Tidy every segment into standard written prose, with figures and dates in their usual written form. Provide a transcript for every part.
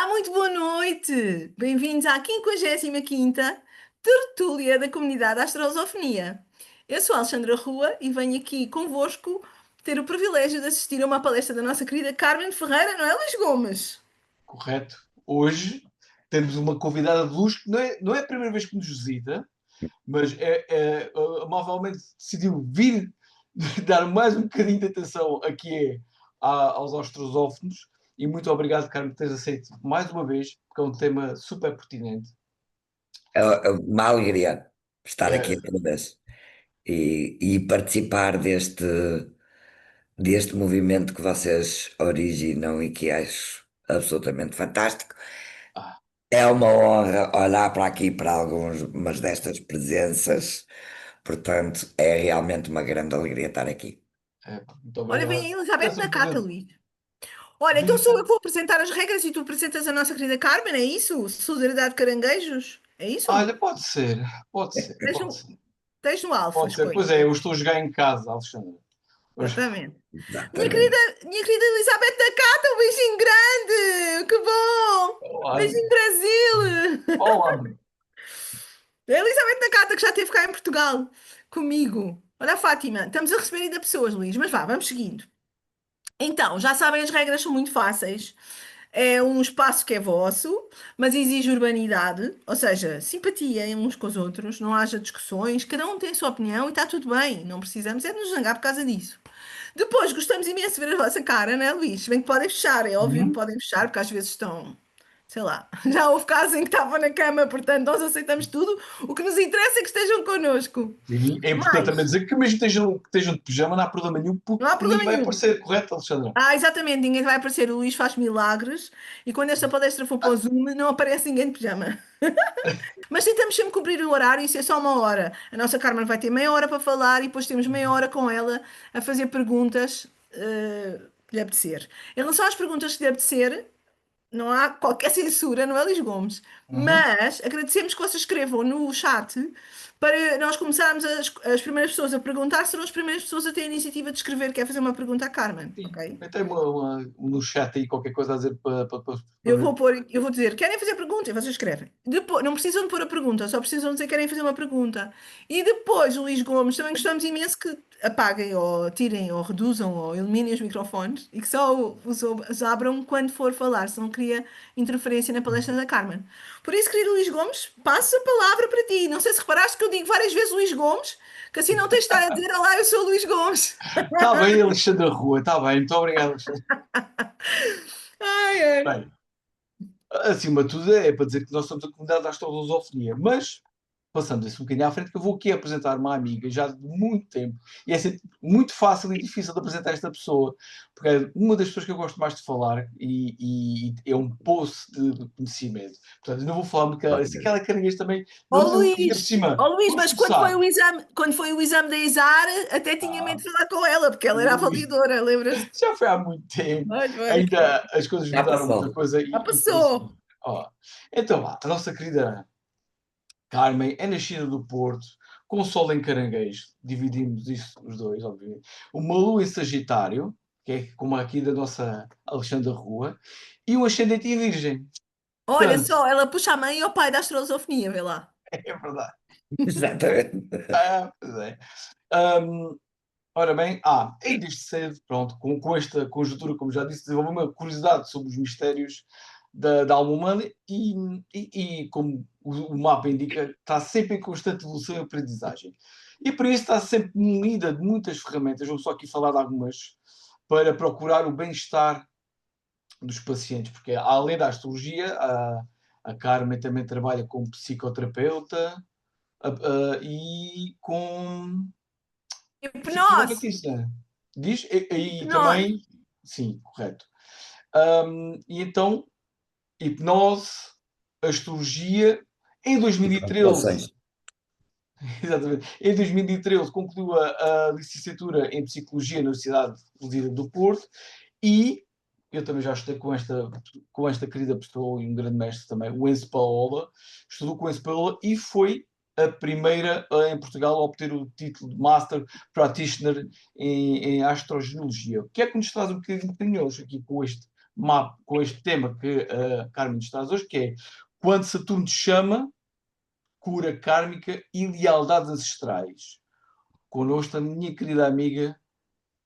Olá, muito boa noite! Bem-vindos à 55ª Tertúlia da Comunidade Astrolosofonia. Eu sou a Alexandra Rua e venho aqui convosco ter o privilégio de assistir a uma palestra da nossa querida Carmen Ferreira, não é, Luís Gomes? Correto. Hoje temos uma convidada de luxo que não é a primeira vez que nos visita, mas amavelmente decidiu vir dar mais um bocadinho de atenção aos astrosófonos. E muito obrigado, Carmen, por teres aceito mais uma vez, porque é um tema super pertinente. É uma alegria estar aqui É, outra vez e participar deste movimento que vocês originam e que acho absolutamente fantástico. ah, É uma honra olhar para aqui para algumas destas presenças, portanto, é realmente uma grande alegria estar aqui. muito Olha, vem obrigado. a Elizabeth Peço-me Nakata, presente. Luís. Olha, então sou eu que vou apresentar as regras e tu apresentas a nossa querida Carmen, é isso? Solidariedade de Caranguejos? É isso? Olha, pode ser, pode ser, Tens pode no, ser. tens no Alfa, Pode ser. escolha. Pois é, eu estou a jogar em casa, Alexandre. Hoje, Exatamente. Minha querida, Exatamente. minha querida Elizabeth da Cata, um beijinho grande! Que bom! olá, Beijinho Brasil! olá. A Elizabeth da Cata que já esteve cá em Portugal comigo. Olha a Fátima, estamos a receber ainda pessoas, Luís, mas vá, vamos seguindo. Então, já sabem, as regras são muito fáceis. É um espaço que é vosso, mas exige urbanidade, ou seja, simpatia uns com os outros, não haja discussões, cada um tem a sua opinião e está tudo bem, não precisamos é de nos zangar por causa disso. Depois, gostamos imenso de ver a vossa cara, né, Luís? Se bem que podem fechar, é óbvio que Uhum. podem fechar, porque às vezes estão, sei lá, já houve casos em que estavam na cama, portanto nós aceitamos tudo. O que nos interessa é que estejam connosco. Sim, é importante também Mais, dizer que mesmo que estejam de pijama, não há problema nenhum, porque não há ninguém problema vai nenhum. aparecer, correto, Alexandra? Ah, exatamente, ninguém vai aparecer. O Luís faz milagres e quando esta palestra for para o Zoom, não aparece ninguém de pijama. Mas tentamos sempre cumprir o horário, isso é só uma hora. A nossa Carmen vai ter meia hora para falar e depois temos meia hora com ela a fazer perguntas que lhe apetecer. Em relação às perguntas que lhe apetecer, não há qualquer censura, não é, Luís Gomes? Uhum. Mas agradecemos que vocês escrevam no chat para nós começarmos as primeiras pessoas a perguntar, serão as primeiras pessoas a ter a iniciativa de escrever. Quer fazer uma pergunta à Carmen, Sim, ok? também tem no chat aí qualquer coisa a dizer para Eu vou ver. pôr, eu vou dizer, querem fazer pergunta? E vocês escrevem. Depois, não precisam de pôr a pergunta, só precisam dizer que querem fazer uma pergunta. E depois, o Luís Gomes, também gostamos imenso que apaguem ou tirem ou reduzam ou eliminem os microfones e que só os abram quando for falar, se não cria interferência na palestra da Carmen. Por isso, querido Luís Gomes, passo a palavra para ti. Não sei se reparaste que eu digo várias vezes Luís Gomes, que assim não tens de estar a dizer, olá, eu sou o Luís Gomes. Está bem, Alexandra Rua, está bem, muito obrigado, Alexandra. Ai, ai. Bem, acima de tudo é para dizer que nós somos a comunidade da astrolosofonia, mas passando isso um bocadinho à frente, que eu vou aqui apresentar uma amiga já de muito tempo, e é sempre muito fácil e difícil de apresentar esta pessoa, porque é uma das pessoas que eu gosto mais de falar e é um poço de conhecimento. Portanto, eu não vou falar muito, se aquela carinhas também, não sei, ainda por cima, Ó Luís, vamos mas começar. quando foi o exame da ESAR, até tinha medo Ah, de falar com ela, porque ela era ui, avaliadora, lembras-te? já foi há muito tempo, Vai. ainda as coisas Já mudaram muita passou. coisa Já e por isso. passou. Ó, então vá, a nossa querida Carmen é nascida do Porto, com o Sol em Caranguejo, dividimos isso os dois, obviamente. Uma Lua em Sagitário, que é como aqui da nossa Alexandra Rua, e um ascendente em Virgem. Olha Portanto, só, ela puxa a mãe e o pai da astrolosofonia, vê lá. é verdade. Exatamente. Pois é. Ora bem, é desde cedo, pronto, com esta conjuntura, como já disse, desenvolvi uma curiosidade sobre os mistérios da alma humana e como o mapa indica, está sempre em constante evolução e aprendizagem. E para isso está sempre munida de muitas ferramentas, vou só aqui falar de algumas, para procurar o bem-estar dos pacientes, porque além da astrologia, a Carmen também trabalha como psicoterapeuta e com Hipnose, psicodramatista. Diz? E hipnose. também, sim, correto. E então, hipnose, astrologia, em 2013, Constelações. exatamente, em 2013 concluiu a licenciatura em Psicologia na Universidade Lusíada do Porto e eu também já estudei com esta querida pessoa e um grande mestre também, o Enzo Paola, estudou com o Enzo Paola e foi a primeira em Portugal a obter o título de Master Practitioner em astrogeologia. O que é que nos traz um bocadinho hoje aqui com este mapa com este tema que a Carmen nos traz hoje, que é quando Saturno te chama, cura kármica e lealdades ancestrais. Connosco a minha querida amiga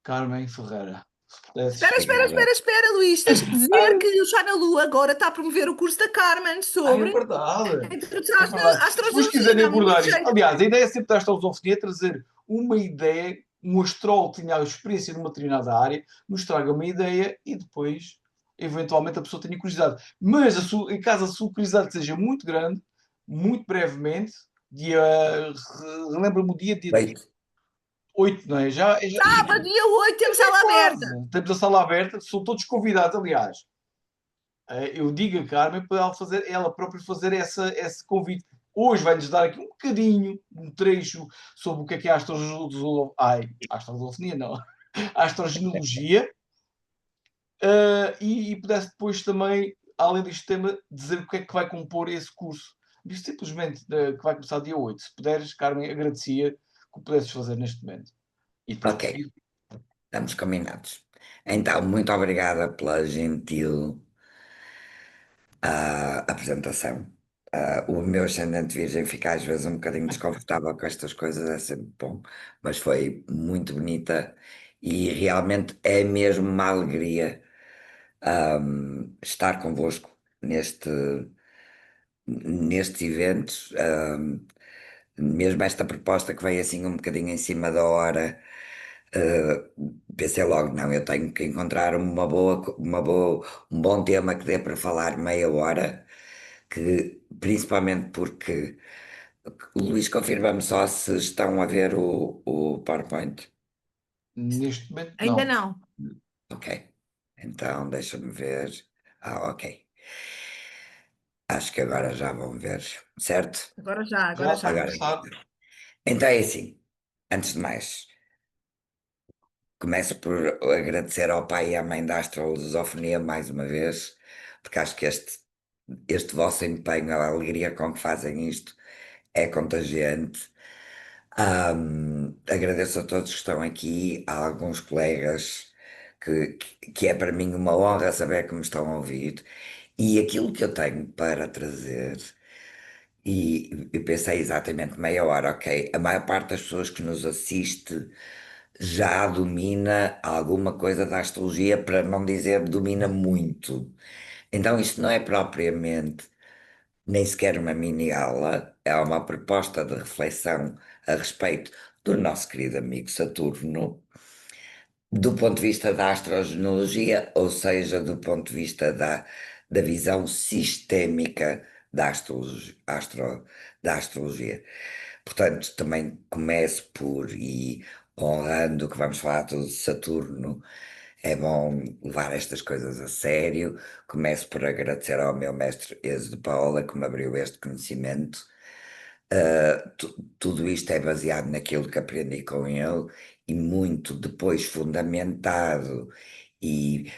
Carmen Ferreira. Se pudesses. Obrigada. Espera, Luís. Tens que dizer Ah, que o Chá na Lua agora está a promover o curso da Carmen é sobre verdade. a introdução É verdade. à Se depois astrologia. quiserem Dá-me muito abordar isto. jeito. Aliás, a ideia é sempre da astrologia é trazer uma ideia, um astrólogo que tenha experiência numa determinada área, nos traga uma ideia e depois, eventualmente, a pessoa tenha curiosidade. Mas, em caso a sua curiosidade seja muito grande, muito brevemente, dia, relembra-me o dia Feito. 8, não é? Sábado, dia 8 temos É sala quase. aberta. Temos a sala aberta, são todos convidados, aliás. Eu digo a Carmen para ela própria fazer esse convite. Hoje vai-nos dar aqui um bocadinho, um trecho sobre o que é a astrologia. Ai, astrologia não. A astrogenealogia. E pudesse depois também, além deste tema, dizer o que é que vai compor esse curso. Diz simplesmente que vai começar dia 8. Se puderes, Carmen, agradecia que o pudesses fazer neste momento. E depois Ok, estamos combinados. Então, muito obrigada pela gentil apresentação. O meu ascendente virgem fica às vezes um bocadinho desconfortável com estas coisas, é sempre bom, mas foi muito bonita e realmente é mesmo uma alegria, estar convosco nestes eventos. Mesmo esta proposta que veio assim um bocadinho em cima da hora, pensei logo, não, eu tenho que encontrar um bom tema que dê para falar meia hora, que principalmente porque o Luís confirma-me só se estão a ver o PowerPoint. neste momento, Ainda não. não. Ok, então deixa-me ver. Ok. Acho que agora já vão ver, certo? Agora já, Já agora está a já. Agora. começar. Então é assim, antes de mais. Começo por agradecer ao pai e à mãe da Astrolusofonia mais uma vez, porque acho que este vosso empenho, a alegria com que fazem isto é contagiante. Agradeço a todos que estão aqui, a alguns colegas que é para mim uma honra saber que me estão a ouvir. E aquilo que eu tenho para trazer, e eu pensei exatamente meia hora, ok, a maior parte das pessoas que nos assiste já domina alguma coisa da astrologia, para não dizer domina muito. Então, isto não é propriamente nem sequer uma mini aula, é uma proposta de reflexão a respeito do nosso querido amigo Saturno, do ponto de vista da astrogenealogia, ou seja, do ponto de vista da visão sistémica da astrologia. Portanto, também começo por, e honrando que vamos falar tudo de Saturno, é bom levar estas coisas a sério. Começo por agradecer ao meu mestre Eze de Paula que me abriu este conhecimento. Tudo isto é baseado naquilo que aprendi com ele e muito depois fundamentado e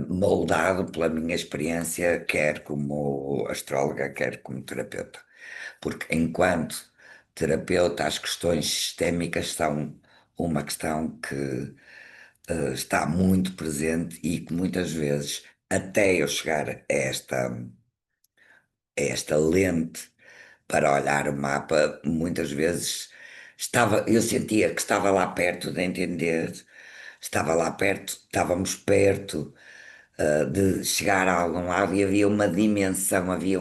moldado pela minha experiência, quer como astróloga, quer como terapeuta. Porque enquanto terapeuta, as questões sistémicas são uma questão que está muito presente e que muitas vezes, até eu chegar a esta lente para olhar o mapa, muitas vezes eu sentia que estava lá perto de entender, estava lá perto, estávamos perto de chegar a algum lado e havia uma dimensão, havia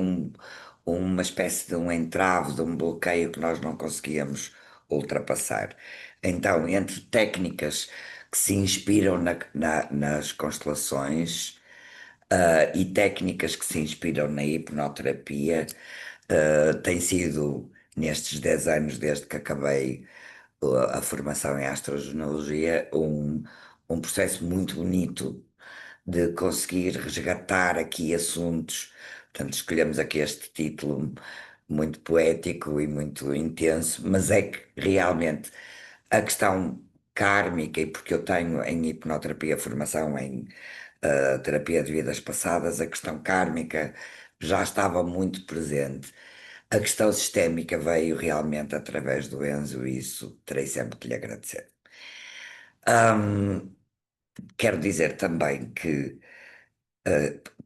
uma espécie de um entrave, de um bloqueio que nós não conseguíamos ultrapassar. Então, entre técnicas que se inspiram nas constelações, e técnicas que se inspiram na hipnoterapia, tem sido, nestes 10 anos desde que acabei a formação em astrogenealogia, um processo muito bonito de conseguir resgatar aqui assuntos. Portanto, escolhemos aqui este título muito poético e muito intenso, mas é que realmente a questão kármica, e porque eu tenho em hipnoterapia formação em terapia de vidas passadas, a questão kármica já estava muito presente. A questão sistémica veio realmente através do Enzo, e isso terei sempre que lhe agradecer. Hum, Quero dizer também que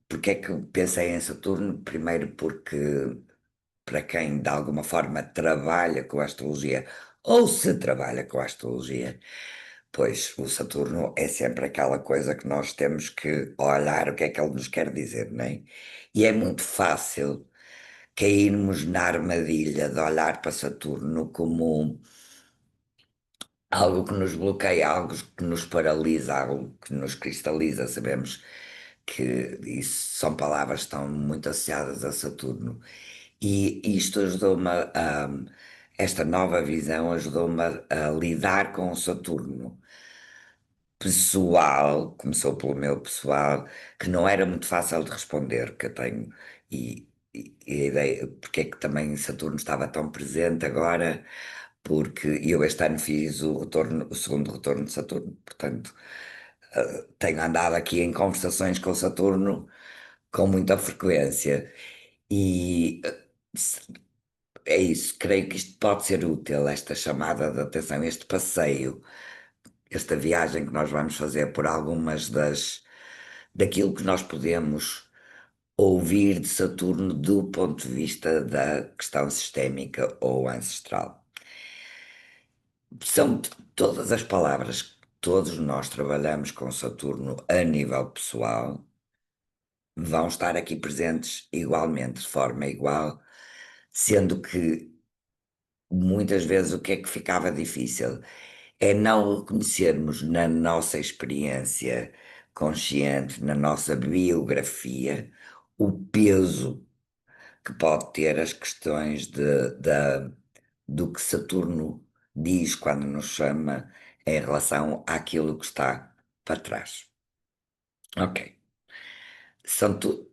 Porque é que pensei em Saturno? Primeiro porque para quem de alguma forma trabalha com a astrologia ou se trabalha com a astrologia, pois o Saturno é sempre aquela coisa que nós temos que olhar o que é que ele nos quer dizer, não é? E é muito fácil cairmos na armadilha de olhar para Saturno como algo que nos bloqueia, algo que nos paralisa, algo que nos cristaliza. Sabemos que isso são palavras que estão muito associadas a Saturno. E isto ajudou-me esta nova visão ajudou-me a lidar com o Saturno pessoal, começou pelo meu pessoal, que não era muito fácil de responder, que eu tenho, e a ideia, porque é que também Saturno estava tão presente agora, porque eu este ano fiz o retorno, o segundo retorno de Saturno, portanto, tenho andado aqui em conversações com Saturno com muita frequência, e é isso, creio que isto pode ser útil, esta chamada de atenção, este passeio, esta viagem que nós vamos fazer por algumas daquilo que nós podemos ouvir de Saturno do ponto de vista da questão sistémica ou ancestral. São todas as palavras que todos nós trabalhamos com Saturno a nível pessoal vão estar aqui presentes igualmente, de forma igual, sendo que muitas vezes o que é que ficava difícil é não reconhecermos na nossa experiência consciente, na nossa biografia, o peso que pode ter as questões do que Saturno diz quando nos chama em relação àquilo que está para trás. Ok.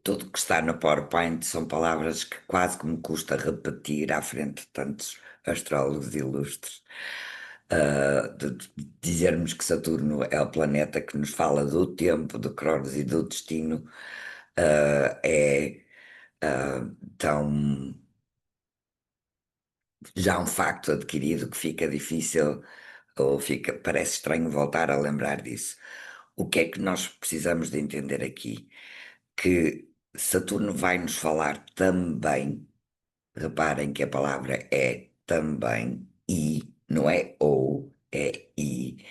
Tudo que está no PowerPoint são palavras que quase que me custa repetir à frente de tantos astrólogos ilustres. De dizermos que Saturno é o planeta que nos fala do tempo, do Cronos e do destino, é tão já um facto adquirido que fica difícil ou fica, parece estranho voltar a lembrar disso. O que é que nós precisamos de entender aqui? Que Saturno vai nos falar também, reparem que a palavra é também, e, não é ou, é e,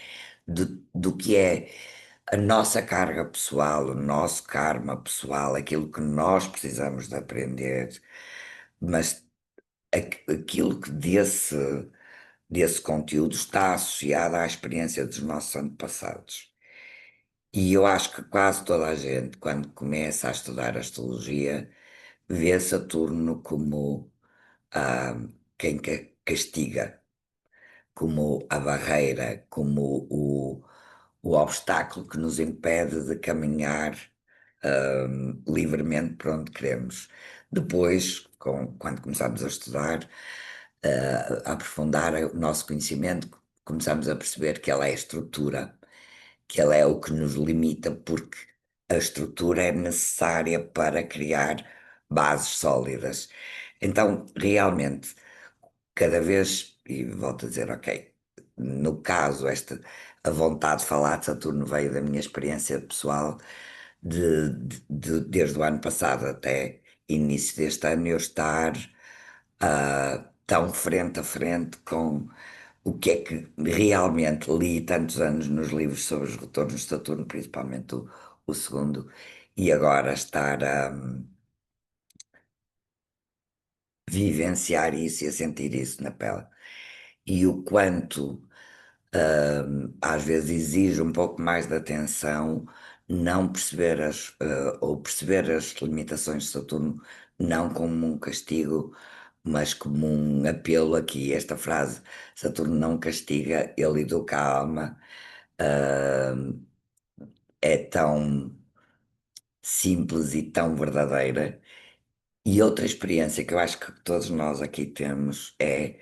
do que é a nossa carga pessoal, o nosso karma pessoal, aquilo que nós precisamos de aprender, mas aquilo que desse conteúdo está associado à experiência dos nossos antepassados. E eu acho que quase toda a gente, quando começa a estudar astrologia, vê Saturno como quem castiga, como a barreira, como o obstáculo que nos impede de caminhar livremente para onde queremos. Depois, quando começamos a estudar, a aprofundar o nosso conhecimento, começamos a perceber que ela é a estrutura, que ela é o que nos limita, porque a estrutura é necessária para criar bases sólidas. Então, realmente, cada vez, e volto a dizer, ok, no caso, a vontade de falar de Saturno veio da minha experiência pessoal, desde o ano passado até início deste ano, eu estar tão frente a frente com o que é que realmente li tantos anos nos livros sobre os retornos de Saturno, principalmente o segundo, e agora estar a vivenciar isso e a sentir isso na pele. E o quanto às vezes exige um pouco mais de atenção, não perceber ou perceber as limitações de Saturno, não como um castigo, mas como um apelo aqui. Esta frase, Saturno não castiga, ele educa a alma, uh, é tão simples e tão verdadeira. E outra experiência que eu acho que todos nós aqui temos é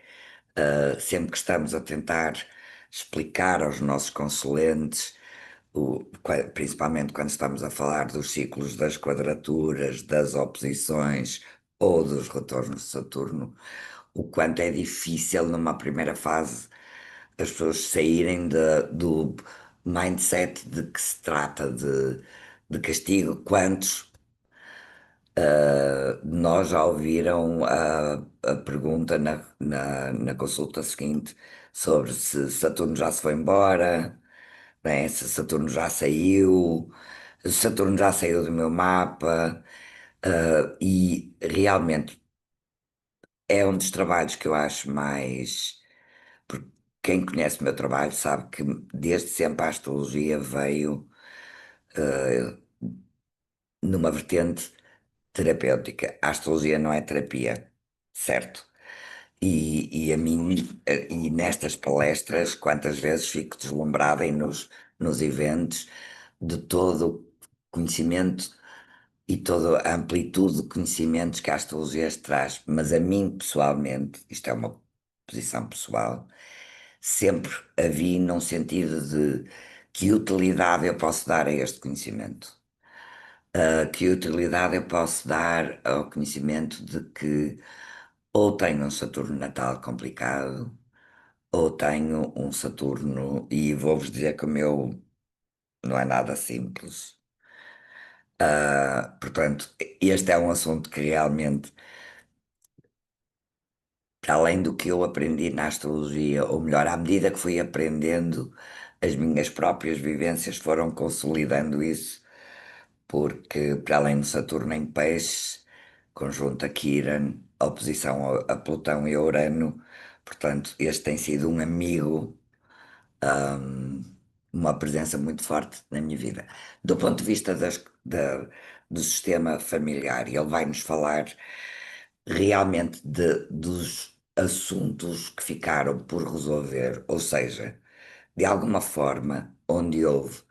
sempre que estamos a tentar explicar aos nossos consulentes, principalmente quando estamos a falar dos ciclos das quadraturas, das oposições ou dos retornos de Saturno, o quanto é difícil numa primeira fase as pessoas saírem do mindset de que se trata de castigo. Quantos de nós já ouviram a pergunta na consulta seguinte sobre se Saturno já se foi embora, né? Se Saturno já saiu, se Saturno já saiu do meu mapa, e realmente é um dos trabalhos que eu acho mais. Porque quem conhece o meu trabalho sabe que desde sempre a astrologia veio numa vertente terapêutica. A astrologia não é terapia, certo? E a mim, e nestas palestras, quantas vezes fico deslumbrada e nos eventos de todo o conhecimento e toda a amplitude de conhecimentos que a astrologia traz. Mas a mim, pessoalmente, isto é uma posição pessoal, sempre a vi num sentido de que utilidade eu posso dar a este conhecimento. Que utilidade eu posso dar ao conhecimento de que ou tenho um Saturno natal complicado, ou tenho um Saturno, e vou-vos dizer que o meu não é nada simples. Portanto, este é um assunto que realmente, para além do que eu aprendi na astrologia, ou melhor, à medida que fui aprendendo, as minhas próprias vivências foram consolidando isso, porque para além de Saturno em Peixes, conjunto a Quiron, a oposição a Plutão e a Urano, portanto, este tem sido um amigo, uma presença muito forte na minha vida. Do ponto de vista do sistema familiar, ele vai-nos falar realmente dos assuntos que ficaram por resolver, ou seja, de alguma forma, onde houve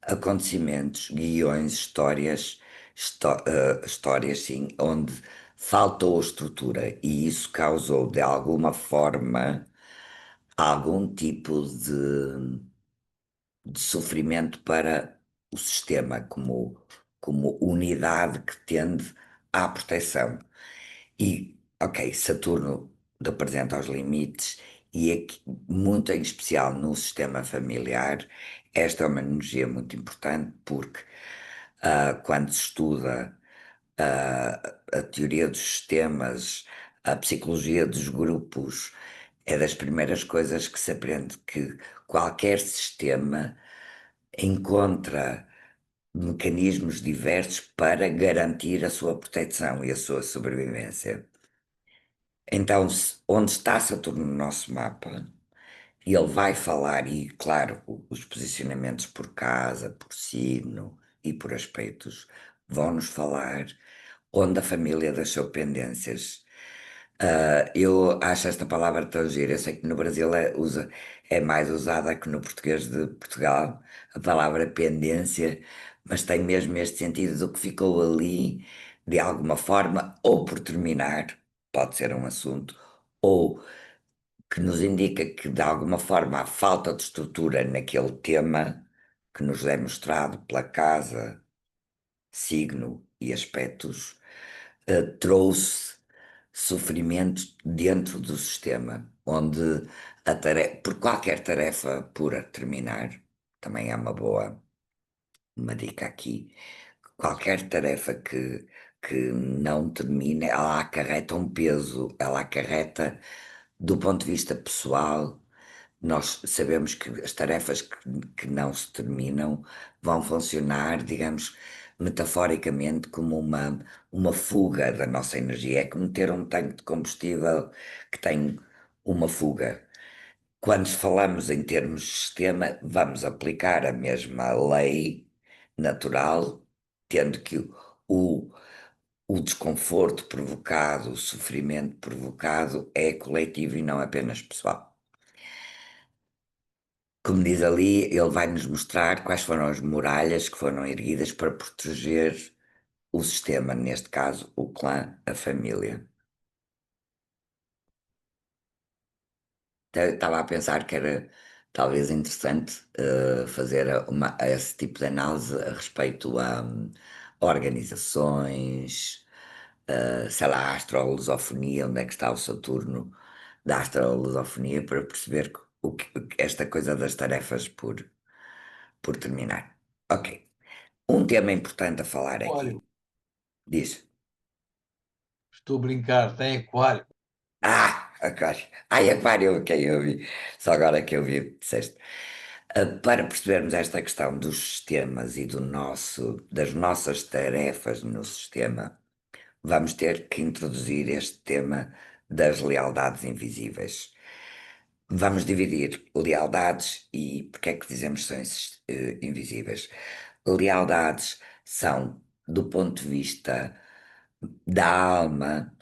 acontecimentos, guiões, histórias, sim, onde faltou estrutura e isso causou, de alguma forma, algum tipo de sofrimento para o sistema, como unidade que tende à proteção. E, ok, Saturno representa os limites, e aqui, muito em especial no sistema familiar, esta é uma energia muito importante porque quando se estuda a teoria dos sistemas, a psicologia dos grupos, é das primeiras coisas que se aprende que qualquer sistema encontra mecanismos diversos para garantir a sua proteção e a sua sobrevivência. Então, onde está Saturno no nosso mapa, ele vai falar, e claro, os posicionamentos por casa, por signo e por aspectos, vão-nos falar onde a família deixou pendências. Eu acho esta palavra tão gira. Eu sei que no Brasil é mais usada que no português de Portugal, a palavra pendência, mas tem mesmo este sentido do que ficou ali, de alguma forma, ou por terminar, pode ser um assunto, ou que nos indica que, de alguma forma, a falta de estrutura naquele tema que nos é mostrado pela casa, signo e aspectos, trouxe sofrimentos dentro do sistema, onde por qualquer tarefa por terminar, também é uma dica aqui, qualquer tarefa que não termine, ela acarreta um peso, ela acarreta, do ponto de vista pessoal, nós sabemos que as tarefas que não se terminam vão funcionar, digamos, metaforicamente, como uma fuga da nossa energia. É como ter um tanque de combustível que tem uma fuga. Quando falamos em termos de sistema, vamos aplicar a mesma lei natural, tendo que o, o desconforto provocado, o sofrimento provocado é coletivo e não apenas pessoal. Como diz ali, ele vai nos mostrar quais foram as muralhas que foram erguidas para proteger o sistema, neste caso, o clã, a família. Então, eu estava a pensar que era talvez interessante fazer esse tipo de análise a respeito a organizações, sei lá, a astrolusofonia, onde é que está o Saturno da astrolusofonia, para perceber esta coisa das tarefas por terminar. Ok. Um tema importante a falar Aquário. aqui. Diz. Estou a brincar, tem aquário. Aquário. Ai, aquário, ok, eu vi. Só agora que eu vi, disseste. Para percebermos esta questão dos sistemas e das nossas tarefas no sistema, vamos ter que introduzir este tema das lealdades invisíveis. Vamos dividir lealdades e porque é que dizemos que são invisíveis. Lealdades são, do ponto de vista da alma,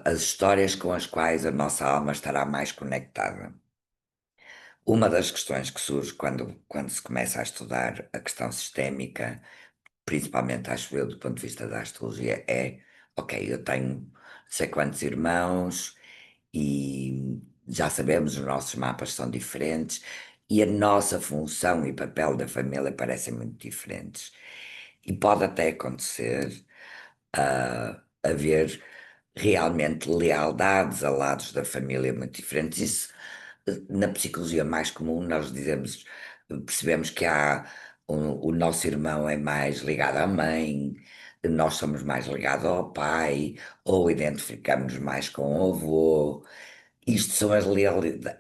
as histórias com as quais a nossa alma estará mais conectada. Uma das questões que surge quando se começa a estudar a questão sistémica, principalmente acho eu do ponto de vista da astrologia, é: ok, eu tenho não sei quantos irmãos e já sabemos, os nossos mapas são diferentes e a nossa função e papel da família parecem muito diferentes. E pode até acontecer haver realmente lealdades a lados da família muito diferentes. Isso, na psicologia mais comum, nós dizemos, percebemos que o nosso irmão é mais ligado à mãe, nós somos mais ligados ao pai, ou identificamos mais com o avô. Isto são as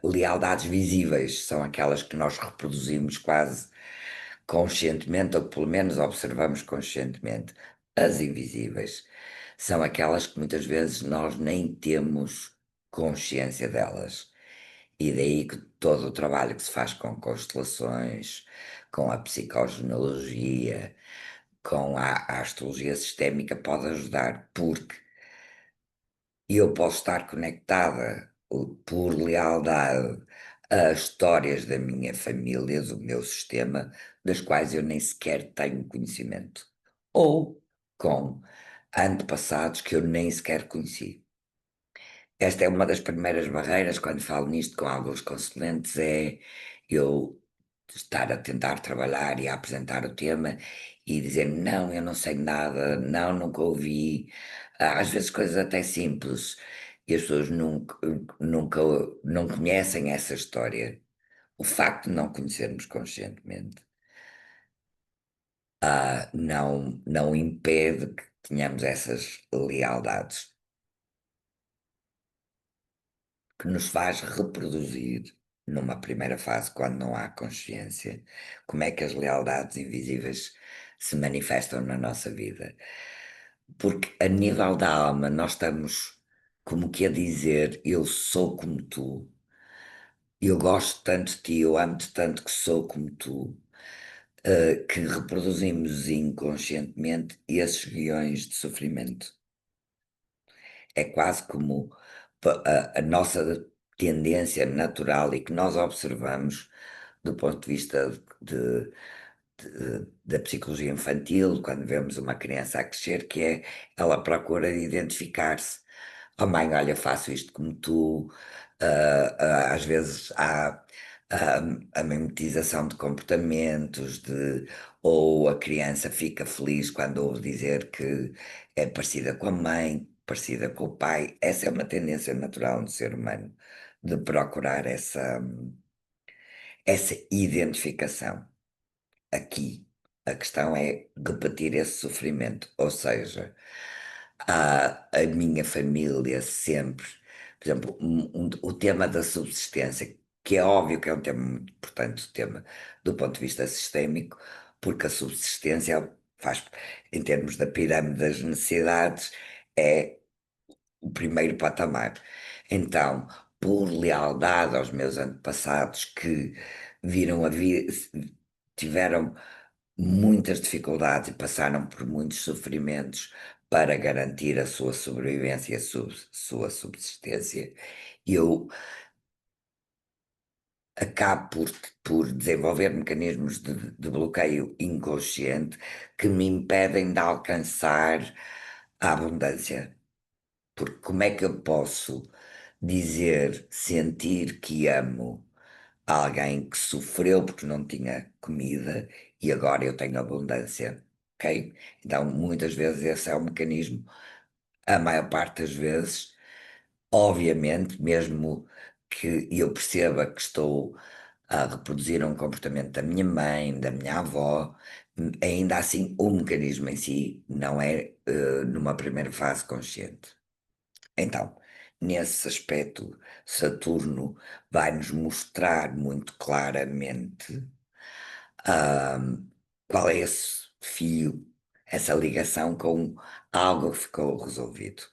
lealdades visíveis, são aquelas que nós reproduzimos quase conscientemente, ou que pelo menos observamos conscientemente. As invisíveis são aquelas que muitas vezes nós nem temos consciência delas. E daí que todo o trabalho que se faz com constelações, com a psicogenealogia, com a astrologia sistémica pode ajudar, porque eu posso estar conectada por lealdade a histórias da minha família, do meu sistema, das quais eu nem sequer tenho conhecimento. Ou com antepassados que eu nem sequer conheci. Esta é uma das primeiras barreiras quando falo nisto com alguns consulentes, é eu estar a tentar trabalhar e a apresentar o tema e dizer não, eu não sei nada, não, nunca ouvi. Às vezes coisas até simples e as pessoas nunca não conhecem essa história. O facto de não conhecermos conscientemente, não impede que tenhamos essas lealdades, que nos faz reproduzir numa primeira fase, quando não há consciência, como é que as lealdades invisíveis se manifestam na nossa vida. Porque a nível da alma, nós estamos como que a dizer: eu sou como tu, eu gosto tanto de ti, eu amo-te tanto que sou como tu, que reproduzimos inconscientemente esses guiões de sofrimento. É quase como a nossa tendência natural e que nós observamos do ponto de vista da psicologia infantil, quando vemos uma criança a crescer, que é ela procura identificar-se. Oh mãe, olha, faço isto como tu. Às vezes há a mimetização de comportamentos, ou a criança fica feliz quando ouve dizer que é parecida com a mãe, parecida com o pai. Essa é uma tendência natural no ser humano, de procurar essa identificação. Aqui, a questão é repetir esse sofrimento, ou seja, a minha família sempre, por exemplo, o tema da subsistência, que é óbvio que é um tema muito importante, o tema do ponto de vista sistémico, porque a subsistência faz, em termos da pirâmide das necessidades, é o primeiro patamar. Então, por lealdade aos meus antepassados que viram a vida, tiveram muitas dificuldades e passaram por muitos sofrimentos para garantir a sua sobrevivência e a sua subsistência. Eu acabo por desenvolver mecanismos de bloqueio inconsciente que me impedem de alcançar a abundância. Porque como é que eu posso dizer, sentir que amo alguém que sofreu porque não tinha comida e agora eu tenho abundância, ok? Então, muitas vezes esse é o mecanismo, a maior parte das vezes, obviamente, mesmo que eu perceba que estou a reproduzir um comportamento da minha mãe, da minha avó, Ainda assim, o mecanismo em si não é, numa primeira fase, consciente. Então, nesse aspecto, Saturno vai nos mostrar muito claramente, ahm, qual é esse fio, essa ligação com algo que ficou resolvido.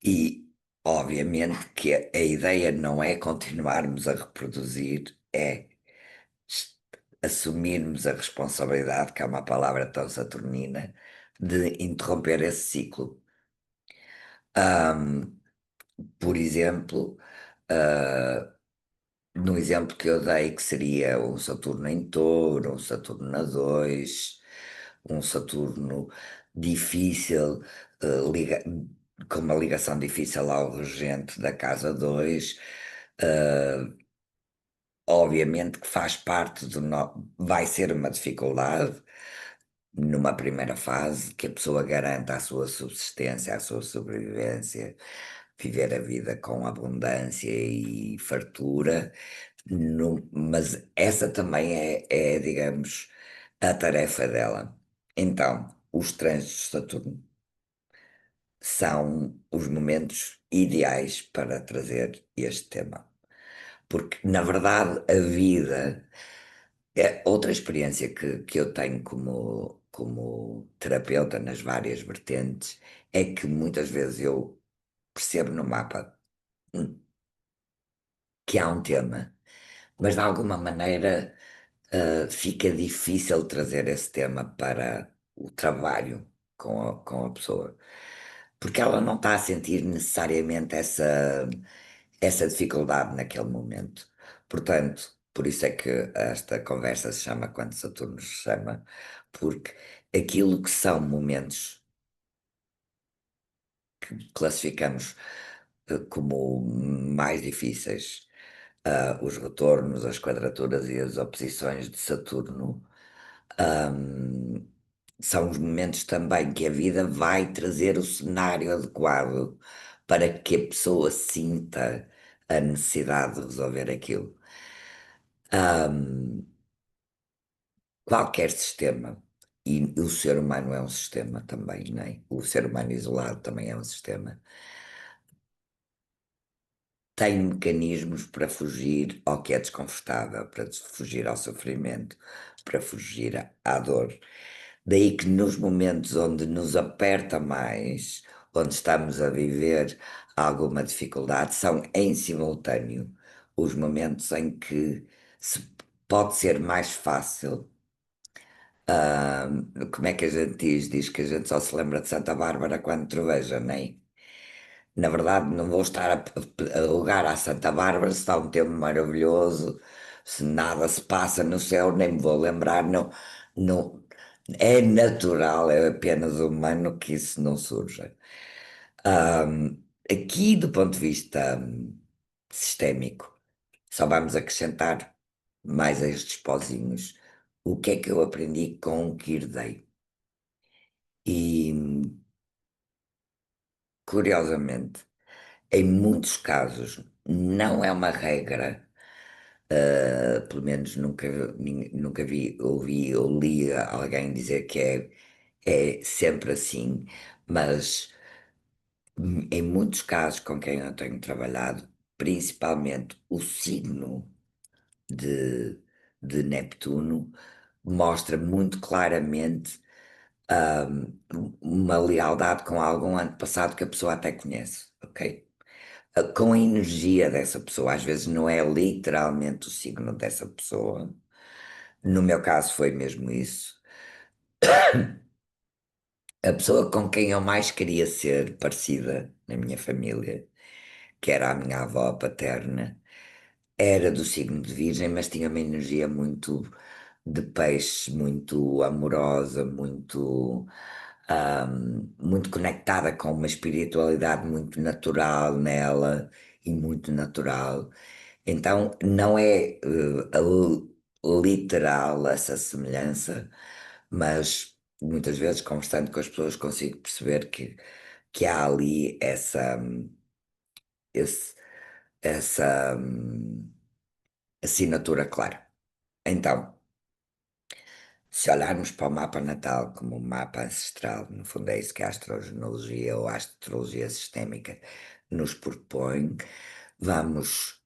E, obviamente, que a ideia não é continuarmos a reproduzir, é s- assumirmos a responsabilidade, que é uma palavra tão saturnina, de interromper esse ciclo. Ahm, por exemplo, ah, no exemplo que eu dei, que seria um Saturno em Touro, um Saturno na 2, um Saturno difícil, eh, liga- com uma ligação difícil ao regente da casa 2, obviamente que faz parte do. Vai ser uma dificuldade numa primeira fase que a pessoa garanta a sua subsistência, a sua sobrevivência, viver a vida com abundância e fartura. Mas essa também digamos, a tarefa dela. Então, os trânsitos de Saturno são os momentos ideais para trazer este tema. Porque, na verdade, a vida é outra experiência que eu tenho como terapeuta nas várias vertentes, é que muitas vezes eu percebo no mapa que há um tema, mas de alguma maneira fica difícil trazer esse tema para o trabalho com a pessoa, porque ela não está a sentir necessariamente essa dificuldade naquele momento. Portanto, por isso é que esta conversa se chama Quando Saturno se chama, porque aquilo que são momentos que classificamos como mais difíceis, os retornos, as quadraturas e as oposições de Saturno, ahm, são os momentos também que a vida vai trazer o cenário adequado para que a pessoa sinta a necessidade de resolver aquilo. Ahm, qualquer sistema, e o ser humano é um sistema também, não é? O ser humano isolado também é um sistema, tem mecanismos para fugir ao que é desconfortável, para fugir ao sofrimento, para fugir à dor. Daí que nos momentos onde nos aperta mais, onde estamos a viver alguma dificuldade, são em simultâneo os momentos em que se pode ser mais fácil. ah, Como é que a gente diz? Diz que a gente só se lembra de Santa Bárbara quando troveja, não é? Na verdade, não vou estar a rogar à Santa Bárbara se está um tempo maravilhoso, se nada se passa no céu, nem me vou lembrar, não, não, é natural, é apenas humano que isso não surja. Aqui, do ponto de vista sistémico, só vamos acrescentar mais a estes pozinhos. O que é que eu aprendi com o que herdei? E, curiosamente, em muitos casos, não é uma regra, pelo menos nunca vi, ouvi ou li alguém dizer que é sempre assim, mas em muitos casos com quem eu tenho trabalhado, principalmente o signo de, de Neptuno, mostra muito claramente uma lealdade com algum antepassado que a pessoa até conhece, ok? Com a energia dessa pessoa, às vezes não é literalmente o signo dessa pessoa. No meu caso foi mesmo isso. A pessoa com quem eu mais queria ser parecida na minha família, que era a minha avó paterna, era do signo de Virgem, mas tinha uma energia muito de peixe, muito amorosa, muito conectada com uma espiritualidade muito natural nela e muito natural. Então, não é literal essa semelhança, mas muitas vezes, conversando com as pessoas, consigo perceber que há ali esse- essa assinatura clara. Então, Se olharmos para o mapa natal como um mapa ancestral, no fundo é isso que a astrogenealogia ou a astrologia sistémica nos propõe, vamos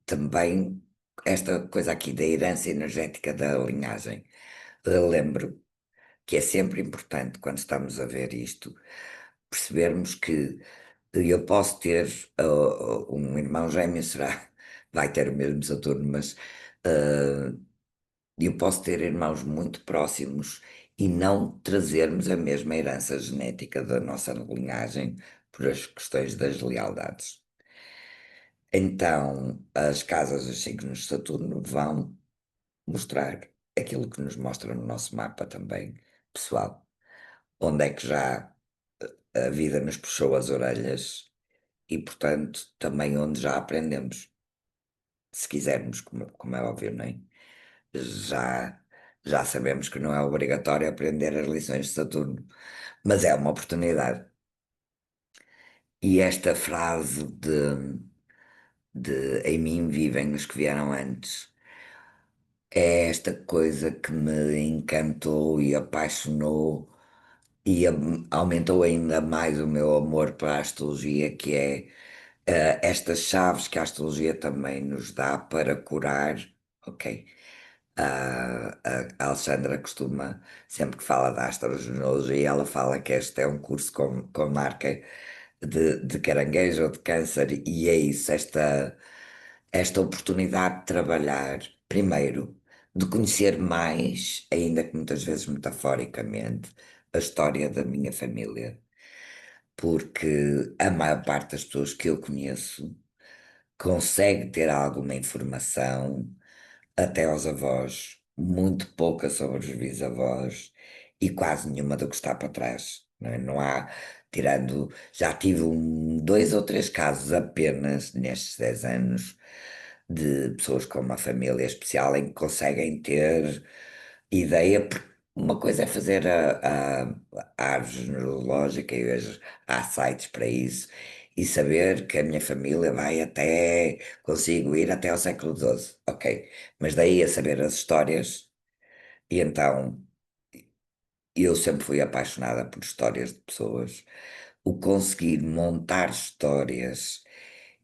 também esta coisa aqui da herança energética da linhagem. Lembro que é sempre importante quando estamos a ver isto, percebermos que eu posso ter um irmão gêmeo, será, vai ter o mesmo Saturno, mas uh, eu posso ter irmãos muito próximos e não trazermos a mesma herança genética da nossa linhagem por as questões das lealdades. Então, as casas dos signos de Saturno vão mostrar aquilo que nos mostra no nosso mapa também, pessoal. Onde é que já a vida nos puxou as orelhas e, portanto, também onde já aprendemos, se quisermos, como é óbvio, não é? Já, já sabemos que não é obrigatório aprender as lições de Saturno, mas é uma oportunidade. E esta frase de em mim vivem os que vieram antes é esta coisa que me encantou e apaixonou e aumentou ainda mais o meu amor para a astrologia, que é estas chaves que a astrologia também nos dá para curar, ok? A Alexandra costuma, sempre que fala da astrogenealogia, ela fala que este é um curso com marca de caranguejo ou de câncer, e é isso, esta oportunidade de trabalhar, primeiro, de conhecer mais, ainda que muitas vezes metaforicamente, a história da minha família, porque a maior parte das pessoas que eu conheço consegue ter alguma informação até aos avós, muito pouca sobre os bisavós e quase nenhuma do que está para trás. Não é? Não há, tirando, já tive dois ou três casos apenas nestes 10 anos de pessoas com uma família especial em que conseguem ter ideia, porque uma coisa é fazer a árvore genealógica e hoje há sites para isso, e saber que a minha família vai até, consigo ir até ao século XII, ok. Mas daí a saber as histórias, e então eu sempre fui apaixonada por histórias de pessoas, o conseguir montar histórias,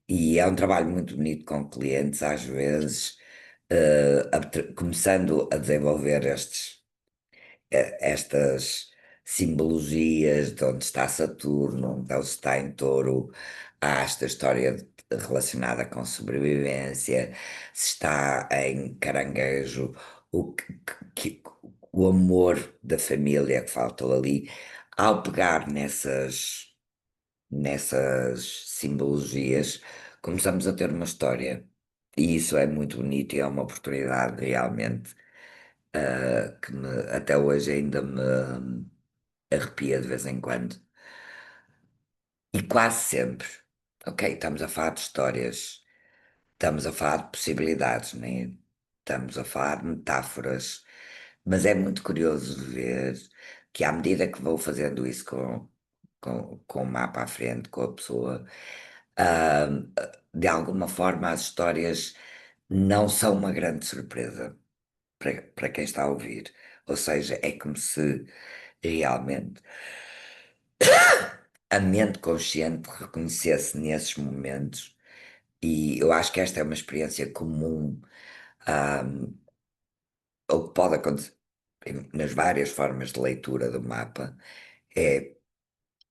e é um trabalho muito bonito com clientes, às vezes, começando a desenvolver estas simbologias de onde está Saturno, onde ele está em Touro, há esta história relacionada com sobrevivência, se está em Caranguejo, o, o amor da família que faltou ali, ao pegar nessas simbologias, começamos a ter uma história. E isso é muito bonito e é uma oportunidade realmente que até hoje ainda me arrepia de vez em quando. E quase sempre, ok, estamos a falar de histórias, estamos a falar de possibilidades, né? Estamos a falar de metáforas, mas é muito curioso ver que à medida que vou fazendo isso com o mapa à frente, com a pessoa, ah, de alguma forma as histórias não são uma grande surpresa para quem está a ouvir. Ou seja, é como se realmente a mente consciente reconhecesse nesses momentos, e eu acho que esta é uma experiência comum, ou que pode acontecer nas várias formas de leitura do mapa, é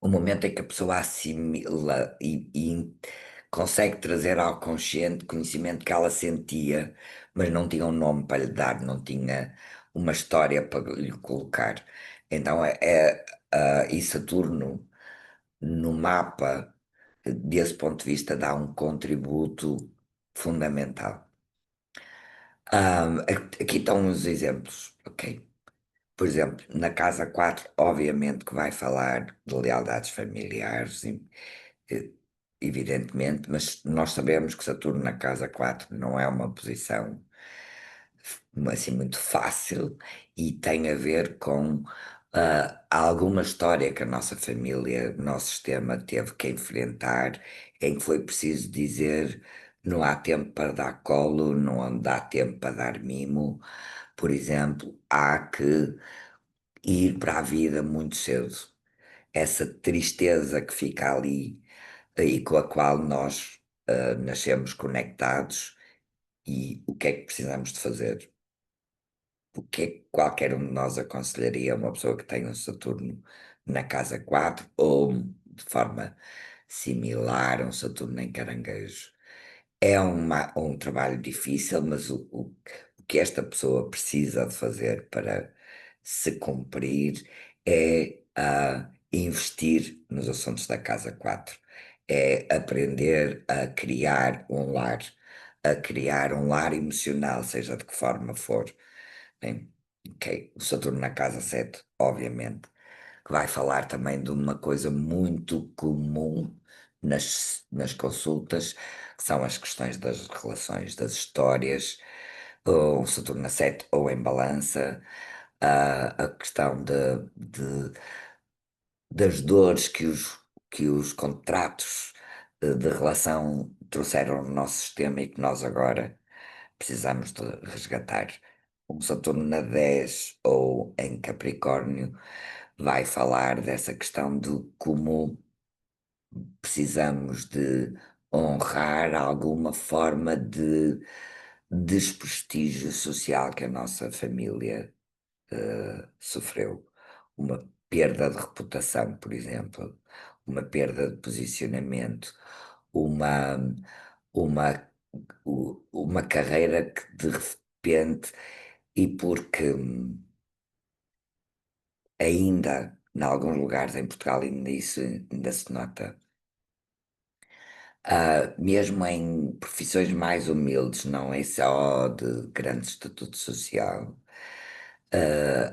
o momento em que a pessoa assimila e consegue trazer ao consciente conhecimento que ela sentia, mas não tinha um nome para lhe dar, não tinha uma história para lhe colocar. Então e Saturno no mapa, desse ponto de vista, dá um contributo fundamental. Aqui estão os exemplos, ok? Por exemplo, na casa 4 obviamente que vai falar de lealdades familiares, eh, evidentemente, mas nós sabemos que Saturno na casa 4 não é uma posição assim muito fácil e tem a ver com alguma história que a nossa família, o nosso sistema teve que enfrentar, em que foi preciso dizer não há tempo para dar colo, não dá tempo para dar mimo, Por exemplo, há que ir para a vida muito cedo. Essa tristeza que fica ali e com a qual nós nascemos conectados e o que é que precisamos de fazer. O que é que qualquer um de nós aconselharia a uma pessoa que tem um Saturno na casa 4 ou de forma similar um Saturno em Caranguejo? É um trabalho difícil, mas o que esta pessoa precisa de fazer para se cumprir é investir nos assuntos da casa 4. É aprender a criar um lar emocional, seja de que forma for. Bem, ok, o Saturno na casa 7, obviamente, que vai falar também de uma coisa muito comum nas consultas, que são as questões das relações, das histórias, ou Saturno na 7 ou em balança, a questão das dores que os contratos de relação trouxeram no nosso sistema e que nós agora precisamos de resgatar. Um Saturno na 10 ou em Capricórnio vai falar dessa questão de como precisamos de honrar alguma forma de desprestígio social que a nossa família sofreu. Uma perda de reputação, por exemplo, uma perda de posicionamento, uma, uma, uma carreira que de repente, e porque ainda, em alguns lugares em Portugal, ainda isso ainda se nota. Mesmo em profissões mais humildes, não é só de grande estatuto social,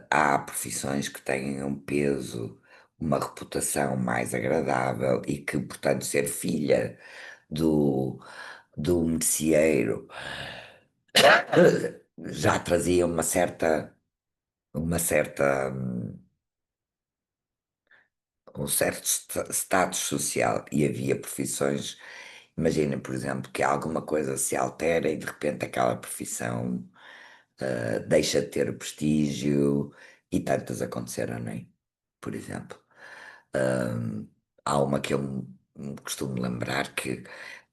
há profissões que têm um peso, uma reputação mais agradável e que, portanto, ser filha do, do merceeiro já trazia uma certa um certo status social e havia profissões, imaginem, por exemplo, que alguma coisa se altera e de repente aquela profissão deixa de ter o prestígio e tantas aconteceram, não é? Por exemplo. Hum, Há uma que eu me costumo lembrar que,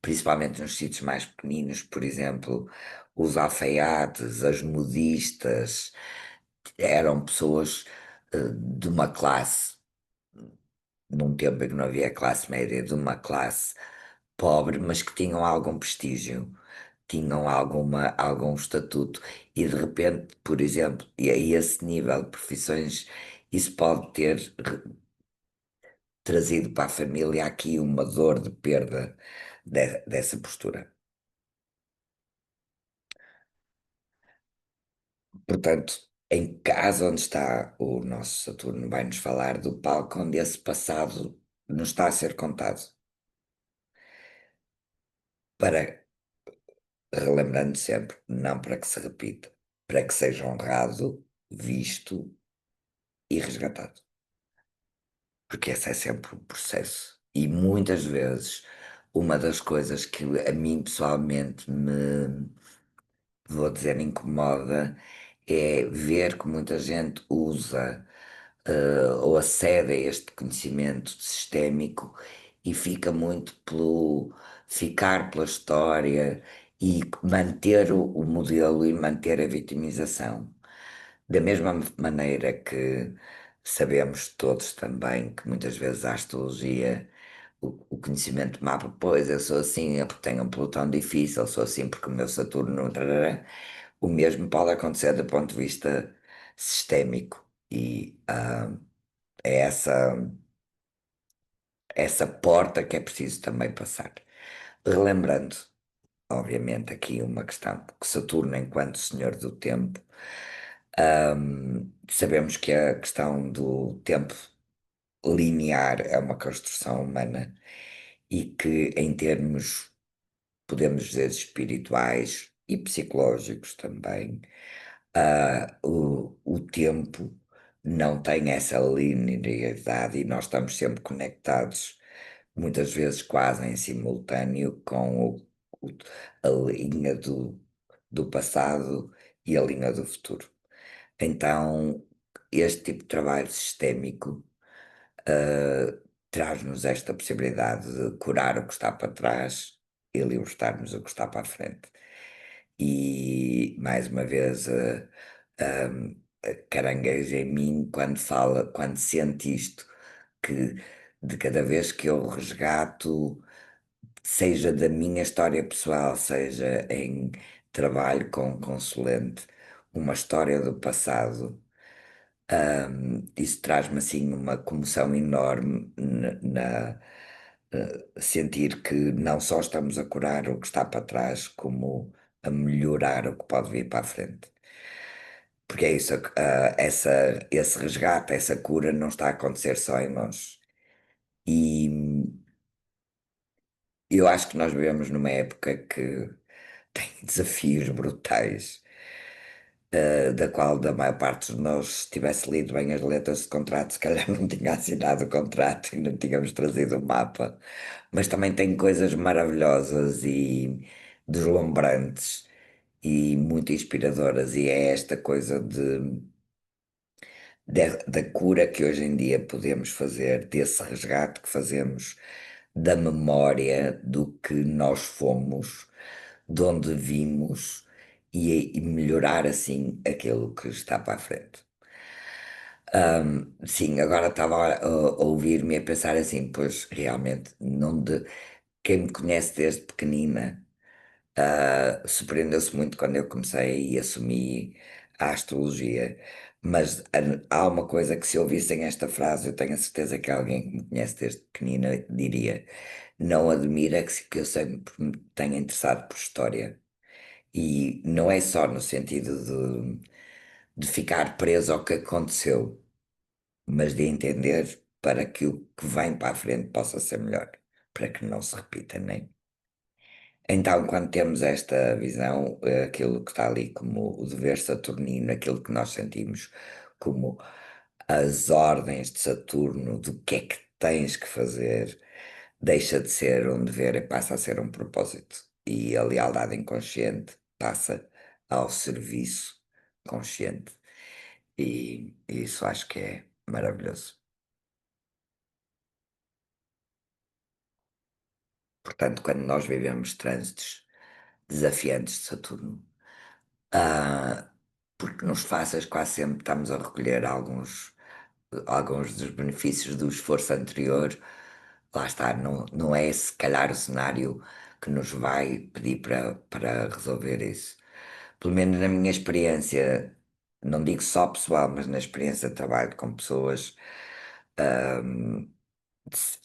principalmente nos sítios mais pequeninos, por exemplo, os alfaiates, as modistas, eram pessoas de uma classe num tempo em que não havia classe média, de uma classe pobre, mas que tinham algum prestígio, tinham algum estatuto, e de repente, por exemplo, e a esse nível de profissões, isso pode ter trazido para a família aqui uma dor de perda dessa postura. Portanto, em casa onde está o nosso Saturno, vai-nos falar do palco onde esse passado nos está a ser contado. Para Relembrando sempre, não para que se repita, para que seja honrado, visto e resgatado. Porque esse é sempre o processo. E muitas vezes, uma das coisas que a mim pessoalmente vou dizer, incomoda, é ver que muita gente usa ou acede a este conhecimento sistémico e fica muito pelo ficar pela história e manter o modelo e manter a vitimização. Da mesma maneira que sabemos todos também que muitas vezes a astrologia, o conhecimento de mapa, pois eu sou assim, é porque tenho um pelotão difícil, sou assim porque o meu Saturno, tarará, o mesmo pode acontecer do ponto de vista sistémico e é essa porta que é preciso também passar. Relembrando, obviamente, aqui uma questão, que Saturno, enquanto Senhor do Tempo, sabemos que a questão do tempo linear é uma construção humana e que, em termos, podemos dizer, espirituais e psicológicos também, o tempo não tem essa linearidade e nós estamos sempre conectados, muitas vezes quase em simultâneo, com o- a linha do passado e a linha do futuro. Então, este tipo de trabalho sistémico eh, traz-nos esta possibilidade de curar o que está para trás e libertar-nos o que está para a frente. E, mais uma vez, caranguejo em mim quando fala, quando sente isto, que de cada vez que eu resgato, seja da minha história pessoal, seja em trabalho com um consulente, uma história do passado. Isso traz-me assim uma comoção enorme sentir que não só estamos a curar o que está para trás, como a melhorar o que pode vir para a frente. Porque é isso, esse resgate, essa cura não está a acontecer só em nós. E eu acho que nós vivemos numa época que tem desafios brutais, da qual da maior parte de nós, se tivesse lido bem as letras de contrato, se calhar não tinha assinado o contrato e não tínhamos trazido o mapa. Mas também tem coisas maravilhosas e deslumbrantes e muito inspiradoras, e é esta coisa da cura que hoje em dia podemos fazer, desse resgate que fazemos da memória do que nós fomos, de onde vimos e melhorar assim aquilo que está para a frente. Sim, agora estava a ouvir-me e a pensar assim, pois realmente, quem me conhece desde pequenina, surpreendeu-se muito quando eu comecei e assumi a astrologia. Mas há uma coisa que, se ouvissem esta frase, eu tenho a certeza que alguém que me conhece desde pequenina diria: não admira que eu sempre me tenha interessado por história. E não é só no sentido de ficar preso ao que aconteceu, mas de entender para que o que vem para a frente possa ser melhor, para que não se repita nem. Então, quando temos esta visão, aquilo que está ali como o dever saturnino, aquilo que nós sentimos como as ordens de Saturno, do que é que tens que fazer, deixa de ser um dever e passa a ser um propósito. E a lealdade inconsciente passa ao serviço consciente. E isso acho que é maravilhoso. Portanto, quando nós vivemos trânsitos desafiantes de Saturno, Ah, porque nos fáceis quase sempre estamos a recolher alguns dos benefícios do esforço anterior. Lá está, não é se calhar o cenário que nos vai pedir para resolver isso. Pelo menos na minha experiência, não digo só pessoal, mas na experiência de trabalho com pessoas, ahm,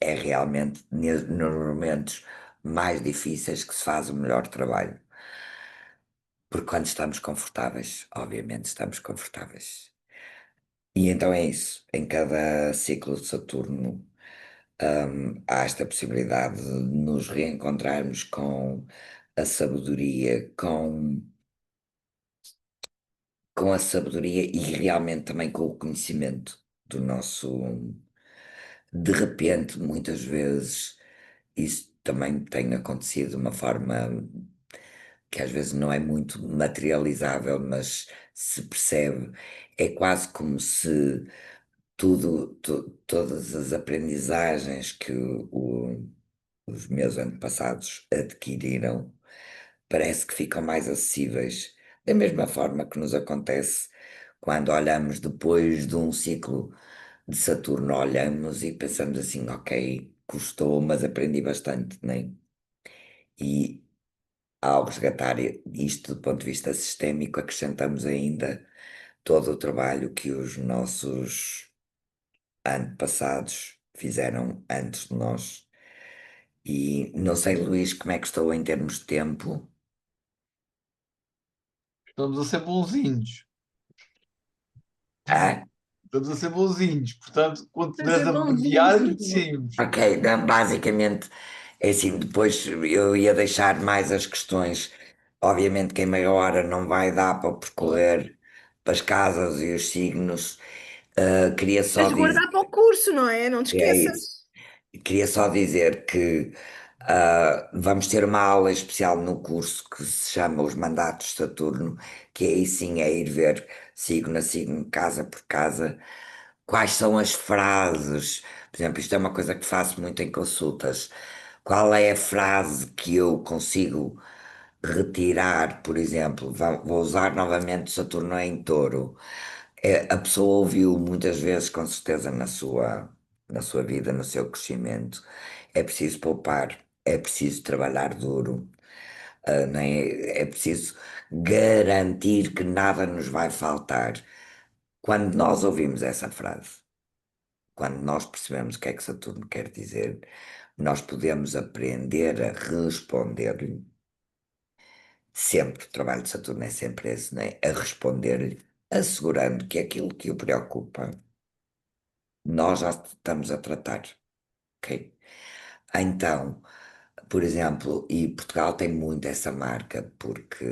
é realmente nos momentos mais difíceis que se faz o melhor trabalho. Porque quando estamos confortáveis, obviamente estamos confortáveis. E então é isso. Em cada ciclo de Saturno, há esta possibilidade de nos reencontrarmos com a sabedoria, com a sabedoria e realmente também com o conhecimento do nosso. De repente, muitas vezes, isso também tem acontecido de uma forma que às vezes não é muito materializável, mas se percebe, é quase como se todas as aprendizagens que os meus antepassados adquiriram, parece que ficam mais acessíveis, da mesma forma que nos acontece quando olhamos depois de um ciclo de Saturno, olhamos e pensamos assim, ok, custou, mas aprendi bastante, né? E ao resgatar isto do ponto de vista sistémico, acrescentamos ainda todo o trabalho que os nossos antepassados fizeram antes de nós. E não sei, Luís, como é que estou em termos de tempo? Estamos a ser bonzinhos. Ah, Estamos a ser bonzinhos. Portanto, quando Mas puderes é abreviar, bonzinho. agradecemos. ok, basicamente é assim, depois eu ia deixar mais as questões. Obviamente que em meia hora não vai dar para percorrer para as casas e os signos. Queria só Mas dizer, guardar para o curso, não é? Não te é isso. esqueças. Queria só dizer que Vamos ter uma aula especial no curso que se chama Os Mandatos de Saturno, que aí sim é ir ver signo a signo, casa por casa, quais são as frases. Por exemplo, isto é uma coisa que faço muito em consultas. Qual é a frase que eu consigo retirar, por exemplo? Vou usar novamente Saturno em Touro. A pessoa ouviu muitas vezes, com certeza, na sua vida, no seu crescimento. É preciso poupar, é preciso trabalhar duro, não é? É preciso garantir que nada nos vai faltar. Quando nós ouvimos essa frase, quando nós percebemos o que é que Saturno quer dizer, nós podemos aprender a responder-lhe. Sempre, o trabalho de Saturno é sempre esse, não é? A responder-lhe, assegurando que aquilo que o preocupa, nós já estamos a tratar, ok? Então, por exemplo, e Portugal tem muito essa marca, porque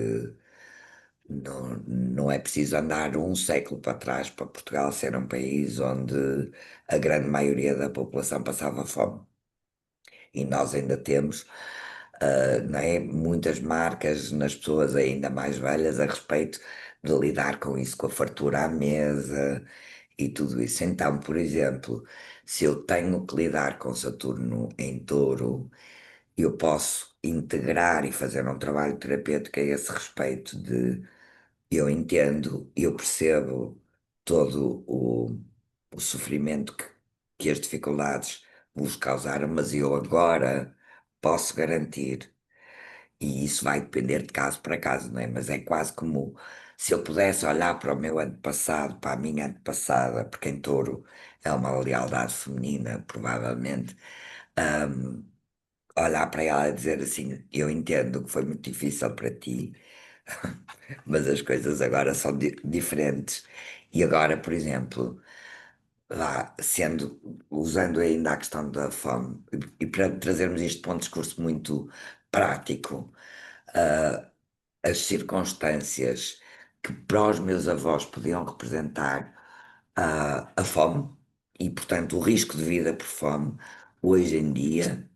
não é preciso andar um século para trás para Portugal ser um país onde a grande maioria da população passava fome. E nós ainda temos, não é, muitas marcas nas pessoas ainda mais velhas a respeito de lidar com isso, com a fartura à mesa e tudo isso. Então, por exemplo, se eu tenho que lidar com Saturno em Touro, eu posso integrar e fazer um trabalho terapêutico a esse respeito de eu entendo, eu percebo todo o sofrimento que as dificuldades vos causaram, mas eu agora posso garantir, e isso vai depender de caso para caso, não é? Mas é quase como se eu pudesse olhar para o meu antepassado, para a minha antepassada, porque em touro é uma lealdade feminina, provavelmente, hum, olhar para ela e dizer assim: eu entendo que foi muito difícil para ti, mas as coisas agora são diferentes. E agora, por exemplo, usando ainda a questão da fome, e para trazermos isto para um discurso muito prático, ah, as circunstâncias que para os meus avós podiam representar a fome e, portanto, o risco de vida por fome, hoje em dia,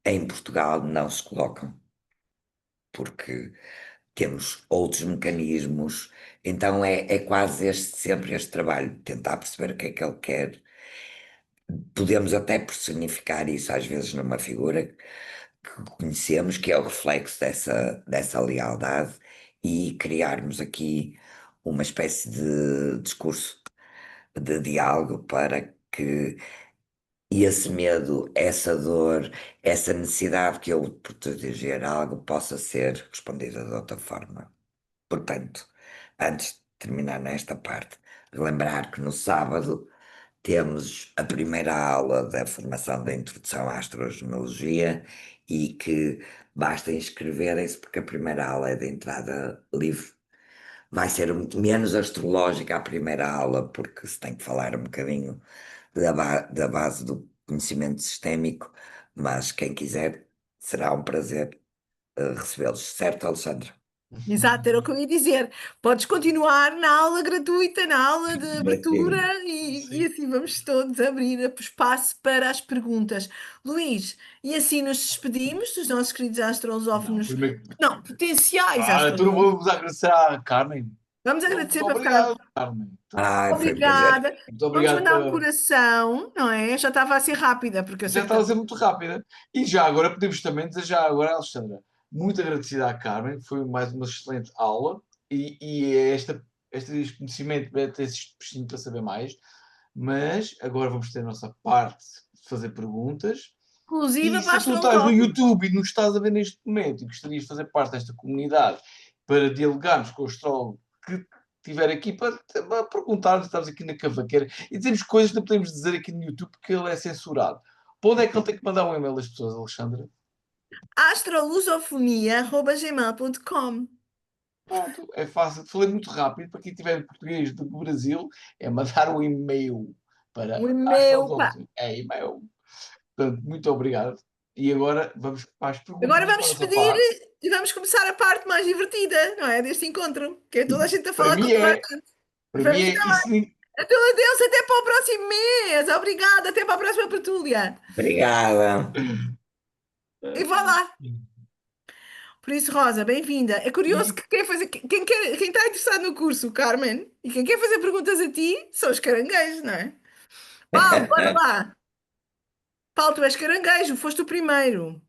em Portugal, não se colocam, porque temos outros mecanismos. Então é quase sempre este trabalho, tentar perceber o que é que ele quer. Podemos até personificar isso às vezes numa figura que conhecemos, que é o reflexo dessa lealdade, e criarmos aqui uma espécie de discurso, de diálogo para que esse medo, essa dor, essa necessidade que eu de proteger algo possa ser respondida de outra forma. Portanto, antes de terminar nesta parte, lembrar que no sábado temos a primeira aula da formação da Introdução à Astrogenealogia e que basta inscreverem-se porque a primeira aula é de entrada livre. Vai ser menos astrológica a primeira aula, porque se tem que falar um bocadinho da base do conhecimento sistémico, mas quem quiser, será um prazer recebê-los. Certo, Alexandre? Exato, era o que eu ia dizer. Podes continuar na aula gratuita, na aula de abertura Sim. e assim vamos todos abrir espaço para as perguntas. Luís, e assim nos despedimos dos nossos queridos Não, astrolófonos, primeiro. não, potenciais Tu não astrolófonos. vamos agradecer à Carmen. Vamos Então, agradecer muito para ficar obrigado, Carmen. Então, Foi um prazer. obrigada. muito Vamos obrigado mandar um por. coração, não é? Já estava a ser rápida, porque eu sei Já que estava a estamos. ser muito rápida. E já agora podemos também dizer, já agora, Alexandra, muito agradecida à Carmen, foi mais uma excelente aula e este conhecimento, este prestígio para saber mais. Mas agora vamos ter a nossa parte de fazer perguntas. Exclusiva E para se tu estás no astrológicos. YouTube e nos estás a ver neste momento e gostarias de fazer parte desta comunidade para dialogarmos com o astrólogo que estiver aqui para perguntar, estamos aqui na cavaqueira e dizemos coisas que não podemos dizer aqui no YouTube porque ele é censurado. Para onde é que ele tem que mandar um e-mail às pessoas, Alexandra? astrolusofonia@gmail.com. Pronto, é fácil. Falei muito rápido para quem estiver português do Brasil, é mandar um e-mail O para e-mail, pá. astrologia. É e-mail. Portanto, muito obrigado. E agora vamos para as Agora perguntinhas vamos para a nossa despedir parte. e vamos começar a parte mais divertida, não é? Deste encontro, que é toda a gente a Para falar com mim toda a é, gente. para Para mim mim é também. isso. Então, adeus, até para o próximo mês. Obrigada, até para a próxima tertúlia. Obrigada. E vá lá. Por isso, Rosa, bem-vinda. É curioso E, que quem está interessado no curso, o Carmen, e quem quer fazer perguntas a ti, são os caranguejos, não é? Paulo, bora lá. Paulo, tu és caranguejo, foste o primeiro.